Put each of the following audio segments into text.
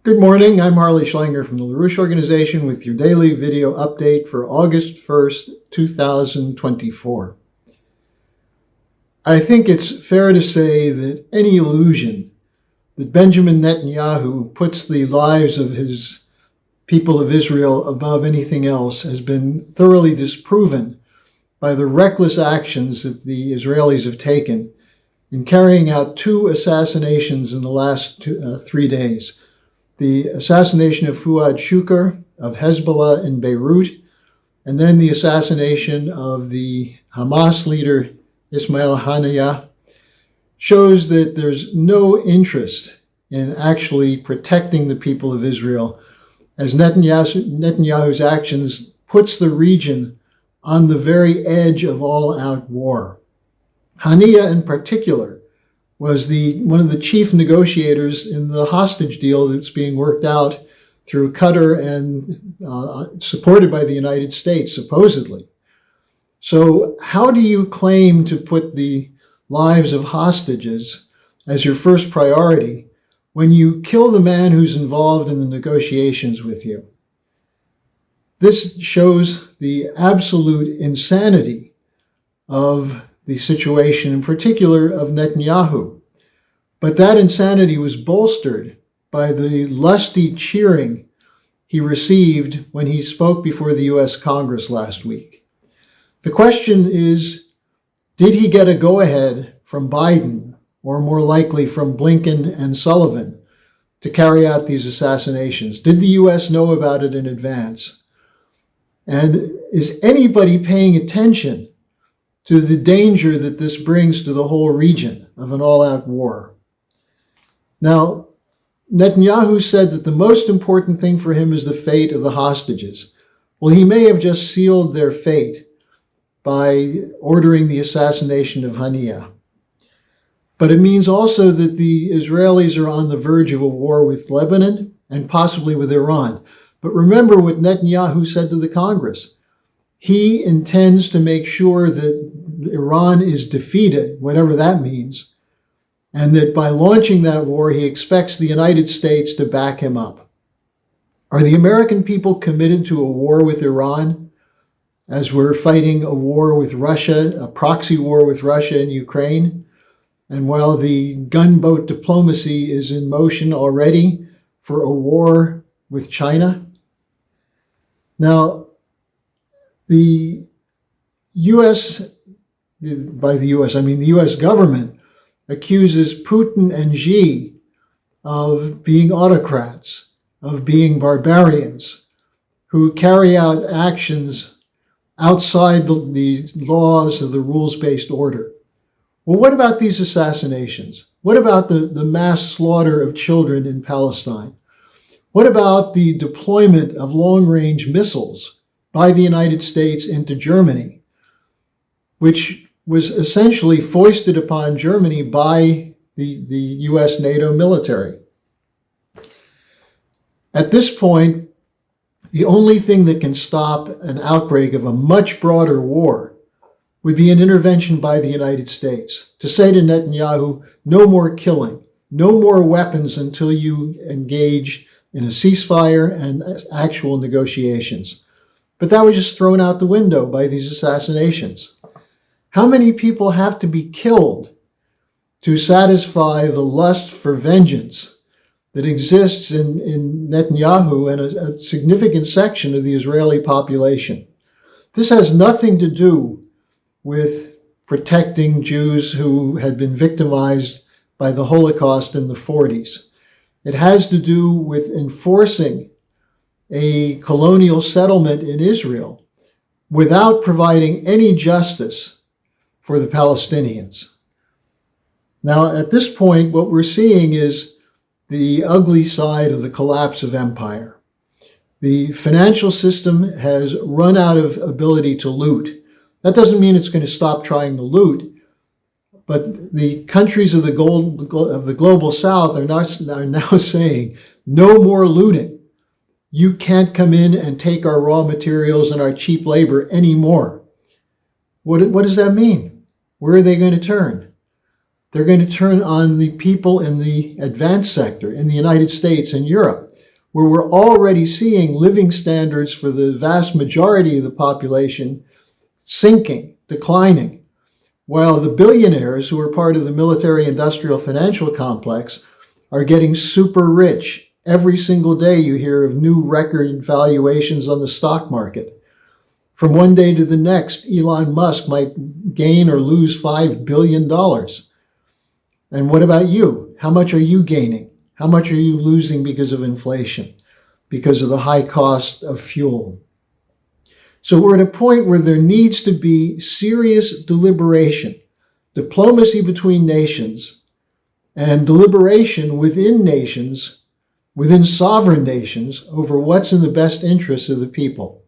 Good morning, I'm Harley Schlanger from the LaRouche Organization with your daily video update for August 1st, 2024. I think it's fair to say that any illusion that Benjamin Netanyahu puts the lives of his people of Israel above anything else has been thoroughly disproven by the reckless actions that the Israelis have taken in carrying out two assassinations in the last 3 days. The assassination of Fuad Shukr of Hezbollah in Beirut, and then the assassination of the Hamas leader Ismail Haniyeh, shows that there's no interest in actually protecting the people of Israel, as Netanyahu's actions puts the region on the very edge of all-out war. Haniyeh in particular was one of the chief negotiators in the hostage deal that's being worked out through Qatar and supported by the United States, supposedly. So how do you claim to put the lives of hostages as your first priority when you kill the man who's involved in the negotiations with you? This shows the absolute insanity of the situation, in particular of Netanyahu. But that insanity was bolstered by the lusty cheering he received when he spoke before the U.S. Congress last week. The question is, did he get a go-ahead from Biden, or more likely from Blinken and Sullivan, to carry out these assassinations? Did the U.S. know about it in advance? And is anybody paying attention to the danger that this brings to the whole region of an all-out war? Now, Netanyahu said that the most important thing for him is the fate of the hostages. Well, he may have just sealed their fate by ordering the assassination of Haniyeh. But it means also that the Israelis are on the verge of a war with Lebanon and possibly with Iran. But remember what Netanyahu said to the Congress. He intends to make sure that Iran is defeated, whatever that means, and that by launching that war, he expects the United States to back him up. Are the American people committed to a war with Iran, as we're fighting a war with Russia, a proxy war with Russia in Ukraine? And while the gunboat diplomacy is in motion already for a war with China? Now, the U.S., by the U.S., I mean the U.S. government, accuses Putin and Xi of being autocrats, of being barbarians, who carry out actions outside the laws of the rules-based order. Well, what about these assassinations? What about the mass slaughter of children in Palestine? What about the deployment of long-range missiles by the United States into Germany, which was essentially foisted upon Germany by the U.S. NATO military? At this point, the only thing that can stop an outbreak of a much broader war would be an intervention by the United States to say to Netanyahu, no more killing, no more weapons until you engage in a ceasefire and actual negotiations. But that was just thrown out the window by these assassinations. How many people have to be killed to satisfy the lust for vengeance that exists in Netanyahu and a significant section of the Israeli population? This has nothing to do with protecting Jews who had been victimized by the Holocaust in the 40s. It has to do with enforcing a colonial settlement in Israel without providing any justice for the Palestinians. Now, at this point, what we're seeing is the ugly side of the collapse of empire. The financial system has run out of ability to loot. That doesn't mean it's going to stop trying to loot, but the countries of the global South are now saying, no more looting. You can't come in and take our raw materials and our cheap labor anymore. What does that mean? Where are they going to turn? They're going to turn on the people in the advanced sector in the United States and Europe. where we're already seeing living standards for the vast majority of the population sinking, declining, while the billionaires who are part of the military-industrial financial complex are getting super rich. Every single day you hear of new record valuations on the stock market. From one day to the next, Elon Musk might gain or lose $5 billion. And what about you? How much are you gaining? How much are you losing because of inflation, because of the high cost of fuel? So we're at a point where there needs to be serious deliberation, diplomacy between nations, and deliberation within nations, within sovereign nations, over what's in the best interests of the people.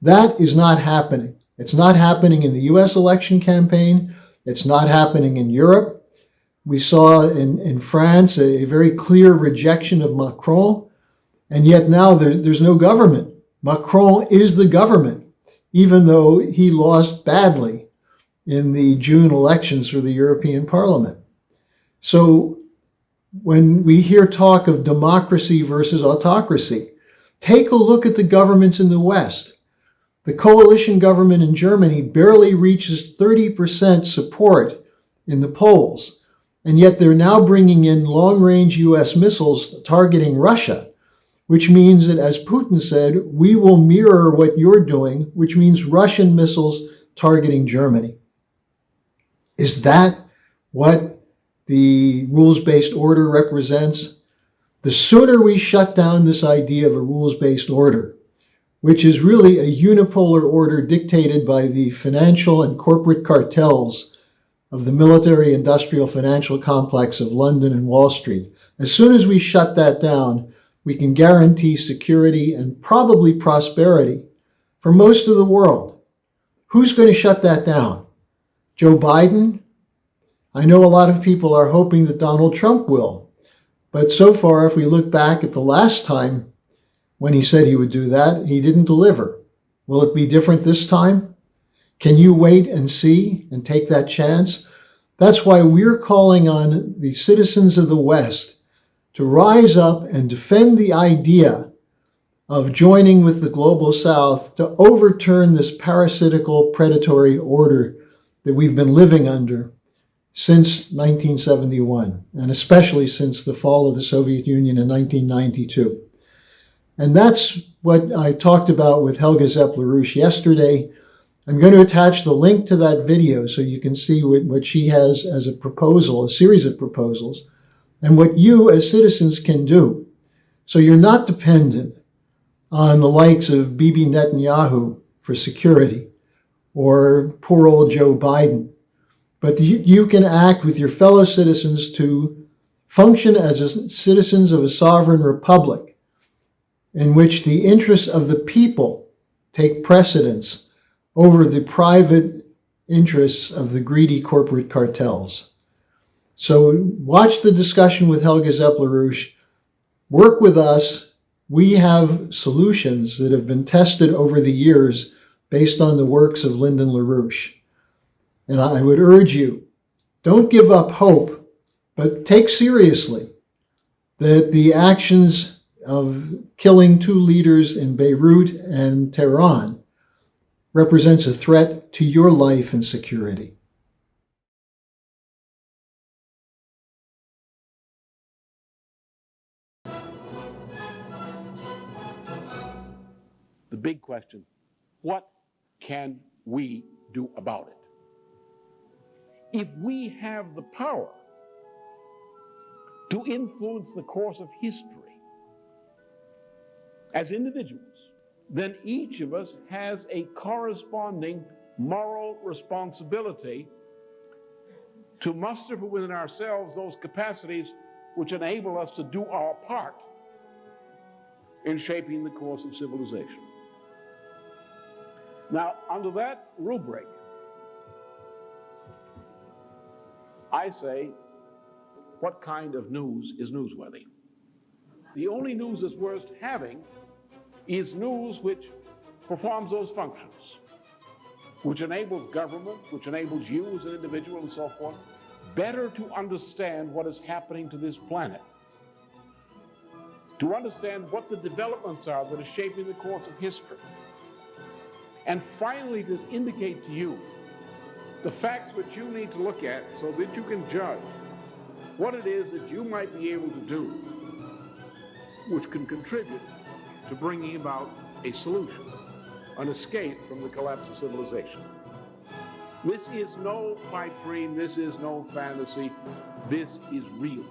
That is not happening. It's not happening in the US election campaign. It's not happening in Europe. We saw in France a very clear rejection of Macron, and yet now there's no government. Macron is the government, even though he lost badly in the June elections for the European Parliament. So when we hear talk of democracy versus autocracy, take a look at the governments in the West. The coalition government in Germany barely reaches 30% support in the polls, and yet they're now bringing in long-range US missiles targeting Russia, which means that, as Putin said, we will mirror what you're doing, which means Russian missiles targeting Germany. Is that what the rules-based order represents? The sooner we shut down this idea of a rules-based order, which is really a unipolar order dictated by the financial and corporate cartels of the military-industrial financial complex of London and Wall Street, as soon as we shut that down, we can guarantee security and probably prosperity for most of the world. Who's going to shut that down? Joe Biden? I know a lot of people are hoping that Donald Trump will. But so far, if we look back at the last time when he said he would do that, he didn't deliver. Will it be different this time? Can you wait and see and take that chance? That's why we're calling on the citizens of the West to rise up and defend the idea of joining with the global South to overturn this parasitical, predatory order that we've been living under since 1971, and especially since the fall of the Soviet Union in 1992. And that's what I talked about with Helga Zepp-LaRouche yesterday. I'm going to attach the link to that video so you can see what she has as a proposal, a series of proposals, and what you as citizens can do. So you're not dependent on the likes of Bibi Netanyahu for security or poor old Joe Biden. But you can act with your fellow citizens to function as citizens of a sovereign republic in which the interests of the people take precedence over the private interests of the greedy corporate cartels. So watch the discussion with Helga Zepp-LaRouche. Work with us. We have solutions that have been tested over the years based on the works of Lyndon LaRouche. And I would urge you, don't give up hope, but take seriously that the actions of killing two leaders in Beirut and Tehran represents a threat to your life and security. The big question, what can we do about it? If we have the power to influence the course of history as individuals, then each of us has a corresponding moral responsibility to muster from within ourselves those capacities which enable us to do our part in shaping the course of civilization. Now, under that rubric, I say, what kind of news is newsworthy? The only news that's worth having is news which performs those functions, which enables government, which enables you as an individual and so forth, better to understand what is happening to this planet, to understand what the developments are that are shaping the course of history, and finally to indicate to you the facts which you need to look at so that you can judge what it is that you might be able to do which can contribute to bringing about a solution, an escape from the collapse of civilization. This is no pipe dream, this is no fantasy, this is real.